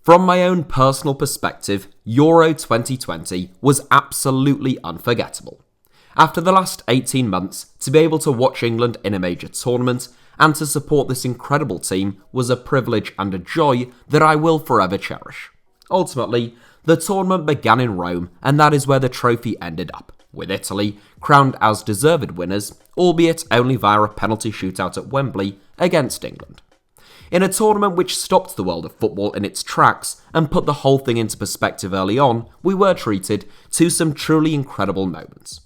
From my own personal perspective, Euro 2020 was absolutely unforgettable. After the last 18 months, to be able to watch England in a major tournament and to support this incredible team was a privilege and a joy that I will forever cherish. Ultimately, the tournament began in Rome, and that is where the trophy ended up, with Italy crowned as deserved winners, albeit only via a penalty shootout at Wembley against England. In a tournament which stopped the world of football in its tracks and put the whole thing into perspective early on, we were treated to some truly incredible moments.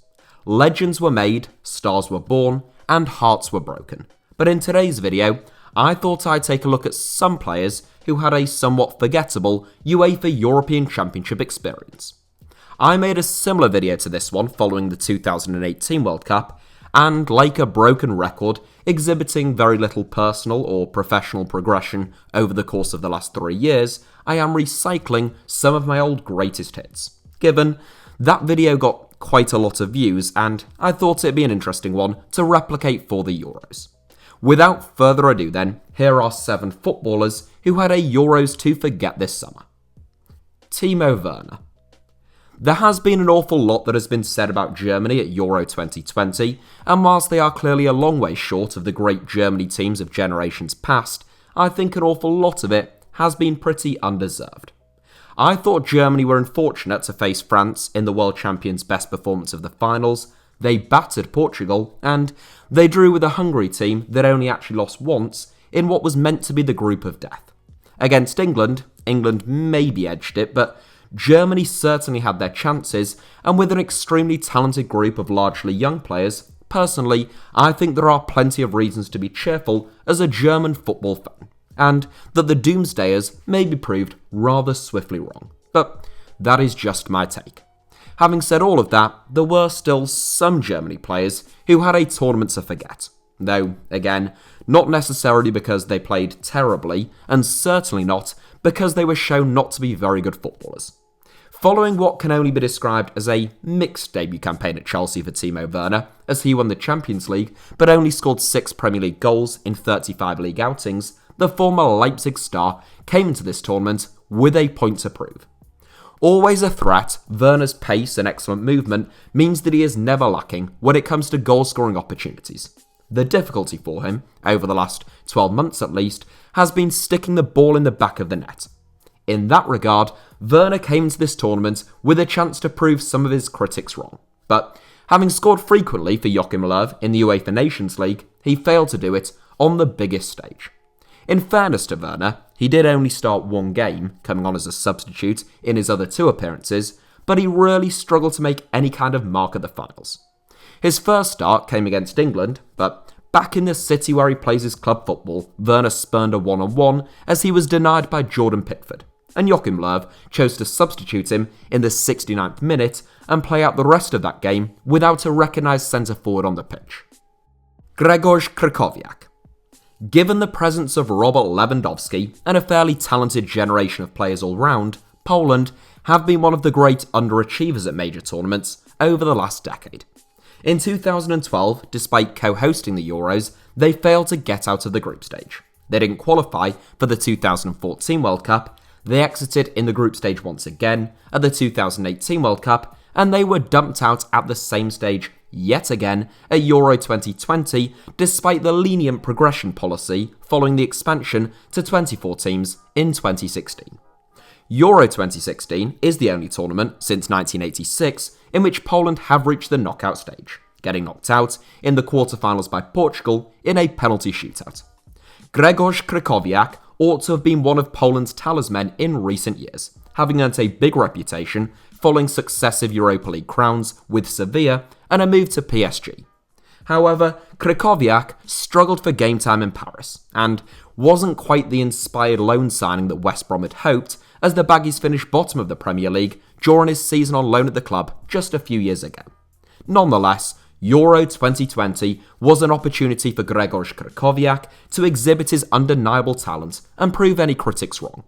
Legends were made, stars were born, and hearts were broken. But in today's video, I thought I'd take a look at some players who had a somewhat forgettable UEFA European Championship experience. I made a similar video to this one following the 2018 World Cup, and like a broken record, exhibiting very little personal or professional progression over the course of the last 3 years, I am recycling some of my old greatest hits. Given that video got quite a lot of views, and I thought it'd be an interesting one to replicate for the Euros. Without further ado then, here are 7 footballers who had a Euros to forget this summer. Timo Werner. There has been an awful lot that has been said about Germany at Euro 2020, and whilst they are clearly a long way short of the great Germany teams of generations past, I think an awful lot of it has been pretty undeserved. I thought Germany were unfortunate to face France in the world champions' best performance of the finals. They battered Portugal, and they drew with a Hungary team that only actually lost once in what was meant to be the group of death. Against England maybe edged it, but Germany certainly had their chances, and with an extremely talented group of largely young players, personally, I think there are plenty of reasons to be cheerful as a German football fan, and that the doomsdayers may be proved rather swiftly wrong. But that is just my take. Having said all of that, there were still some Germany players who had a tournament to forget. Though, again, not necessarily because they played terribly, and certainly not because they were shown not to be very good footballers. Following what can only be described as a mixed debut campaign at Chelsea for Timo Werner, as he won the Champions League but only scored 6 Premier League goals in 35 league outings, the former Leipzig star came into this tournament with a point to prove. Always a threat, Werner's pace and excellent movement means that he is never lacking when it comes to goal-scoring opportunities. The difficulty for him, over the last 12 months at least, has been sticking the ball in the back of the net. In that regard, Werner came into this tournament with a chance to prove some of his critics wrong. But having scored frequently for Joachim Löw in the UEFA Nations League, he failed to do it on the biggest stage. In fairness to Werner, he did only start 1 game, coming on as a substitute in his other 2 appearances, but he really struggled to make any kind of mark at the finals. His first start came against England, but back in the city where he plays his club football, Werner spurned a one-on-one as he was denied by Jordan Pickford, and Joachim Löw chose to substitute him in the 69th minute and play out the rest of that game without a recognised centre-forward on the pitch. Grzegorz Krychowiak. Given the presence of Robert Lewandowski and a fairly talented generation of players all round, Poland have been one of the great underachievers at major tournaments over the last decade. In 2012, despite co-hosting the Euros, they failed to get out of the group stage. They didn't qualify for the 2014 World Cup, they exited in the group stage once again at the 2018 World Cup, and they were dumped out at the same stage yet again at Euro 2020, despite the lenient progression policy following the expansion to 24 teams in 2016. Euro 2016 is the only tournament since 1986 in which Poland have reached the knockout stage, getting knocked out in the quarterfinals by Portugal in a penalty shootout. Grzegorz Krychowiak ought to have been one of Poland's talismen in recent years, having earned a big reputation following successive Europa League crowns with Sevilla and a move to PSG. However, Krychowiak struggled for game time in Paris, and wasn't quite the inspired loan signing that West Brom had hoped, as the Baggies finished bottom of the Premier League during his season on loan at the club just a few years ago. Nonetheless, Euro 2020 was an opportunity for Grzegorz Krychowiak to exhibit his undeniable talent and prove any critics wrong.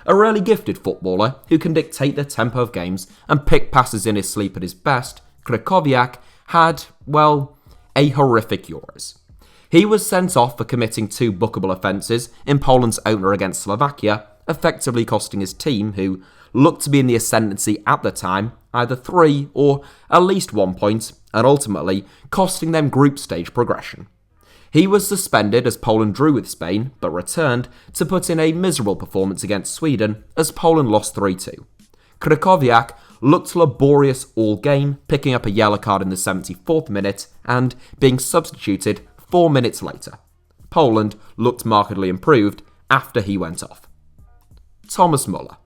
A really gifted footballer who can dictate the tempo of games and pick passes in his sleep at his best, Krychowiak had, well, a horrific Euros. He was sent off for committing 2 bookable offences in Poland's opener against Slovakia, effectively costing his team, who looked to be in the ascendancy at the time, either 3 or at least 1 point, and ultimately costing them group stage progression. He was suspended as Poland drew with Spain, but returned to put in a miserable performance against Sweden as Poland lost 3-2. Krychowiak looked laborious all game, picking up a yellow card in the 74th minute and being substituted 4 minutes later. Poland looked markedly improved after he went off. Thomas Müller.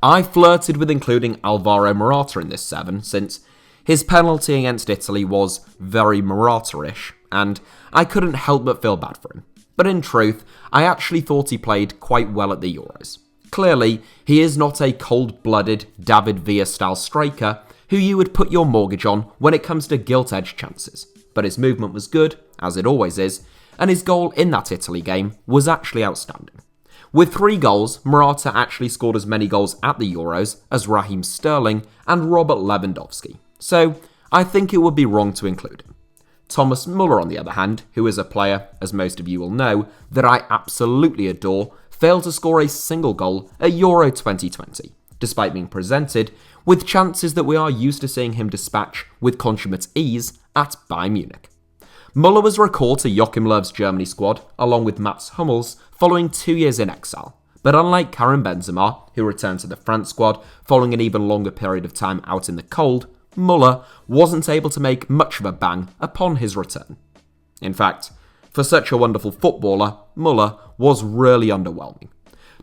I flirted with including Alvaro Morata in this 7 since his penalty against Italy was very Morata-ish, and I couldn't help but feel bad for him. But in truth, I actually thought he played quite well at the Euros. Clearly, he is not a cold-blooded David Villa-style striker who you would put your mortgage on when it comes to gilt-edged chances. But his movement was good, as it always is, and his goal in that Italy game was actually outstanding. With 3 goals, Morata actually scored as many goals at the Euros as Raheem Sterling and Robert Lewandowski, so I think it would be wrong to include him. Thomas Müller, on the other hand, who is a player, as most of you will know, that I absolutely adore, failed to score a single goal at Euro 2020, despite being presented with chances that we are used to seeing him dispatch with consummate ease at Bayern Munich. Müller was recalled to Joachim Löw's Germany squad, along with Mats Hummels, following 2 years in exile. But unlike Karim Benzema, who returned to the France squad following an even longer period of time out in the cold, Müller wasn't able to make much of a bang upon his return. In fact, for such a wonderful footballer, Müller was really underwhelming.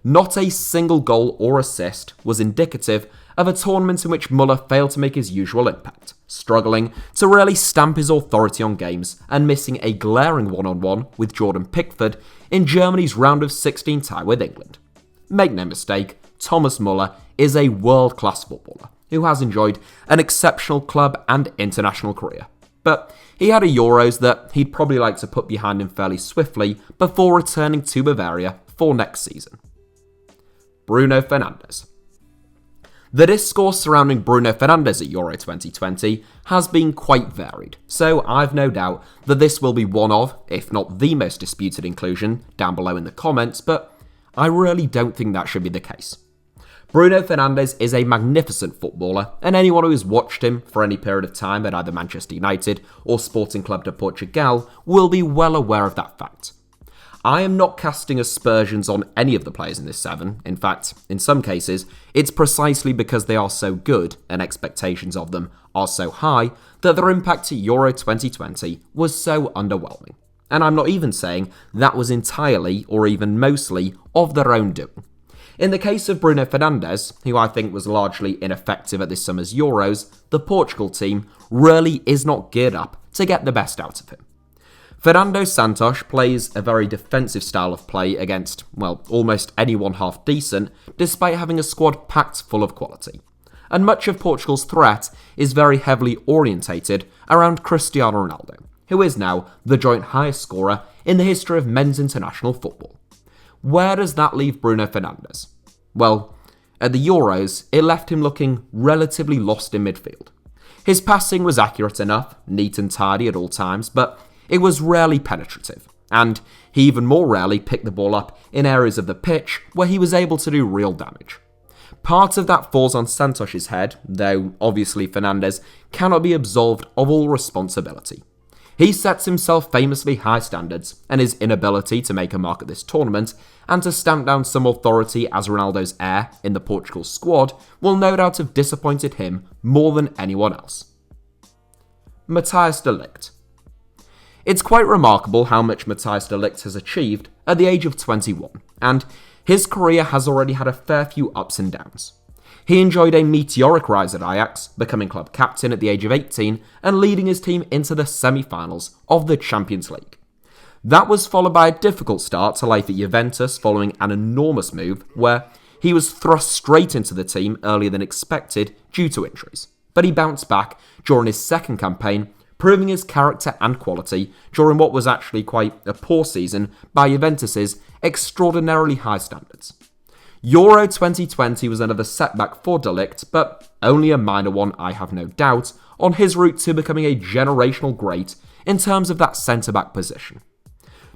Not a single goal or assist was indicative of a tournament in which Müller failed to make his usual impact, struggling to really stamp his authority on games and missing a glaring one-on-one with Jordan Pickford in Germany's round of 16 tie with England. Make no mistake, Thomas Müller is a world-class footballer who has enjoyed an exceptional club and international career. But he had a Euros that he'd probably like to put behind him fairly swiftly before returning to Bavaria for next season. Bruno Fernandes. The discourse surrounding Bruno Fernandes at Euro 2020 has been quite varied, so I've no doubt that this will be one of, if not the most disputed inclusion, down below in the comments, but I really don't think that should be the case. Bruno Fernandes is a magnificent footballer, and anyone who has watched him for any period of time at either Manchester United or Sporting Club de Portugal will be well aware of that fact. I am not casting aspersions on any of the players in this 7. In fact, in some cases, it's precisely because they are so good and expectations of them are so high that their impact at Euro 2020 was so underwhelming. And I'm not even saying that was entirely or even mostly of their own doing. In the case of Bruno Fernandes, who I think was largely ineffective at this summer's Euros, the Portugal team really is not geared up to get the best out of him. Fernando Santos plays a very defensive style of play against, well, almost anyone half decent, despite having a squad packed full of quality. And much of Portugal's threat is very heavily orientated around Cristiano Ronaldo, who is now the joint highest scorer in the history of men's international football. Where does that leave Bruno Fernandes? Well, at the Euros, it left him looking relatively lost in midfield. His passing was accurate enough, neat and tidy at all times, but it was rarely penetrative, and he even more rarely picked the ball up in areas of the pitch where he was able to do real damage. Part of that falls on Santos' head, though obviously Fernandes cannot be absolved of all responsibility. He sets himself famously high standards, and his inability to make a mark at this tournament and to stamp down some authority as Ronaldo's heir in the Portugal squad will no doubt have disappointed him more than anyone else. Matthijs de Ligt. It's quite remarkable how much Matthijs de Ligt has achieved at the age of 21, and his career has already had a fair few ups and downs. He enjoyed a meteoric rise at Ajax, becoming club captain at the age of 18 and leading his team into the semi-finals of the Champions League. That was followed by a difficult start to life at Juventus following an enormous move where he was thrust straight into the team earlier than expected due to injuries. But he bounced back during his second campaign, proving his character and quality during what was actually quite a poor season by Juventus's extraordinarily high standards. Euro 2020 was another setback for De Ligt, but only a minor one, I have no doubt, on his route to becoming a generational great in terms of that centre-back position.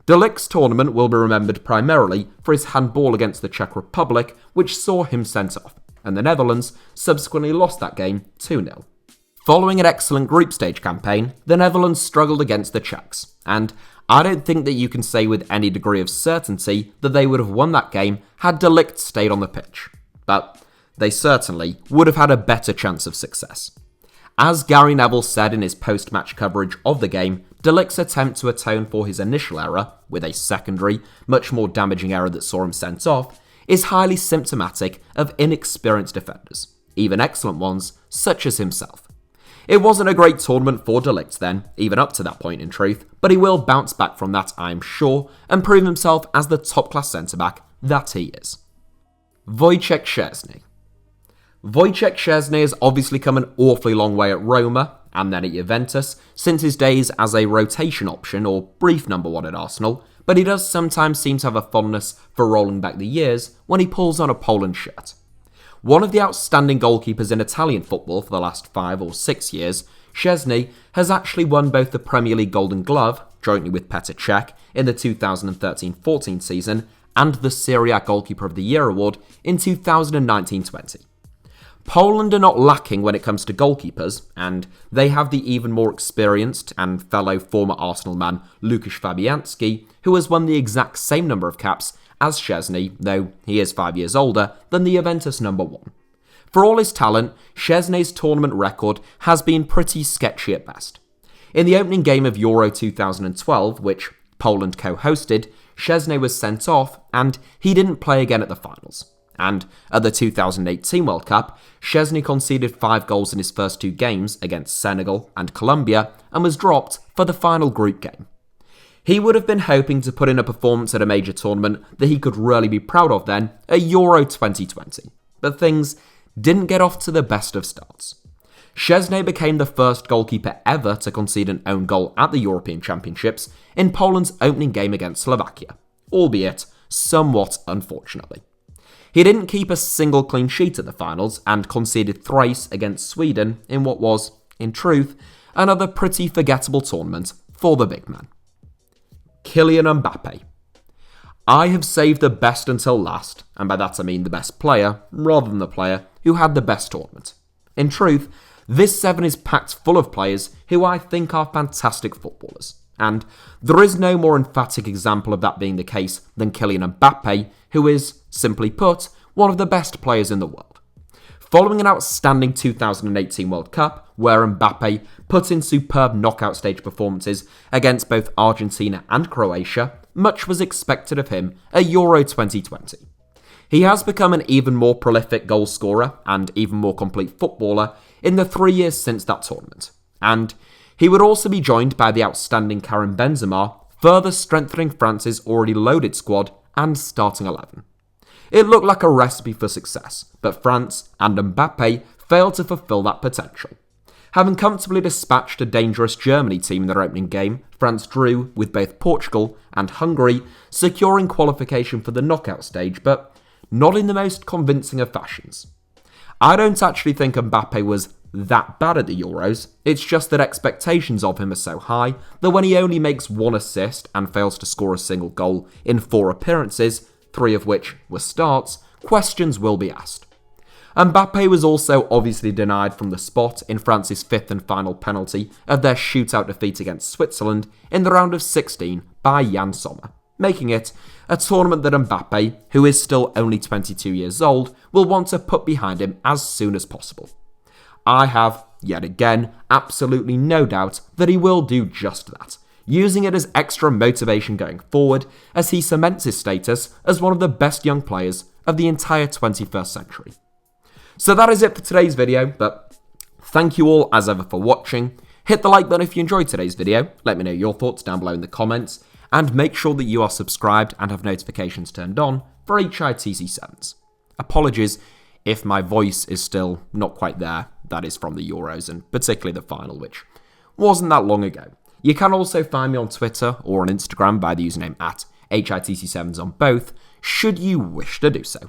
De Ligt's tournament will be remembered primarily for his handball against the Czech Republic, which saw him sent off, and the Netherlands subsequently lost that game 2-0. Following an excellent group stage campaign, the Netherlands struggled against the Czechs, and I don't think that you can say with any degree of certainty that they would have won that game had De Ligt stayed on the pitch. But they certainly would have had a better chance of success. As Gary Neville said in his post-match coverage of the game, De Ligt's attempt to atone for his initial error, with a secondary, much more damaging error that saw him sent off, is highly symptomatic of inexperienced defenders, even excellent ones such as himself. It wasn't a great tournament for De Ligt then, even up to that point in truth, but he will bounce back from that I'm sure, and prove himself as the top-class centre-back that he is. Wojciech Szczesny. Wojciech Szczesny has obviously come an awfully long way at Roma, and then at Juventus, since his days as a rotation option or brief number one at Arsenal, but he does sometimes seem to have a fondness for rolling back the years when he pulls on a Poland shirt. One of the outstanding goalkeepers in Italian football for the last 5 or 6 years, Szczesny has actually won both the Premier League Golden Glove, jointly with Petr Cech, in the 2013-14 season, and the Serie A Goalkeeper of the Year award in 2019-20. Poland are not lacking when it comes to goalkeepers, and they have the even more experienced and fellow former Arsenal man Łukasz Fabianski, who has won the exact same number of caps as Szczesny, though he is 5 years older than the Juventus number one. For all his talent, Szczesny's tournament record has been pretty sketchy at best. In the opening game of Euro 2012, which Poland co-hosted, Szczesny was sent off, and he didn't play again at the finals. And at the 2018 World Cup, Szczesny conceded 5 goals in his first 2 games against Senegal and Colombia and was dropped for the final group game. He would have been hoping to put in a performance at a major tournament that he could really be proud of then at Euro 2020, but things didn't get off to the best of starts. Szczesny became the first goalkeeper ever to concede an own goal at the European Championships in Poland's opening game against Slovakia, albeit somewhat unfortunately. He didn't keep a single clean sheet at the finals and conceded thrice against Sweden in what was, in truth, another pretty forgettable tournament for the big man. Kylian Mbappe. I have saved the best until last, and by that I mean the best player, rather than the player who had the best tournament. In truth, this 7 is packed full of players who I think are fantastic footballers, and there is no more emphatic example of that being the case than Kylian Mbappe, who is, simply put, one of the best players in the world. Following an outstanding 2018 World Cup, where Mbappe put in superb knockout stage performances against both Argentina and Croatia, much was expected of him at Euro 2020. He has become an even more prolific goal scorer and even more complete footballer in the 3 years since that tournament, and he would also be joined by the outstanding Karim Benzema, further strengthening France's already loaded squad and starting 11. It looked like a recipe for success, but France and Mbappe failed to fulfill that potential. Having comfortably dispatched a dangerous Germany team in their opening game, France drew with both Portugal and Hungary, securing qualification for the knockout stage, but not in the most convincing of fashions. I don't actually think Mbappe was that bad at the Euros, it's just that expectations of him are so high that when he only makes 1 assist and fails to score a single goal in 4 appearances, 3 of which were starts, questions will be asked. Mbappe was also obviously denied from the spot in France's 5th and final penalty of their shootout defeat against Switzerland in the round of 16 by Yann Sommer, making it a tournament that Mbappe, who is still only 22 years old, will want to put behind him as soon as possible. I have, yet again, absolutely no doubt that he will do just that, using it as extra motivation going forward as he cements his status as one of the best young players of the entire 21st century. So that is it for today's video, but thank you all as ever for watching. Hit the like button if you enjoyed today's video, let me know your thoughts down below in the comments, and make sure that you are subscribed and have notifications turned on for HITC7s. Apologies if my voice is still not quite there, that is from the Euros and particularly the final, which wasn't that long ago. You can also find me on Twitter or on Instagram by the username @HITC7s on both, should you wish to do so.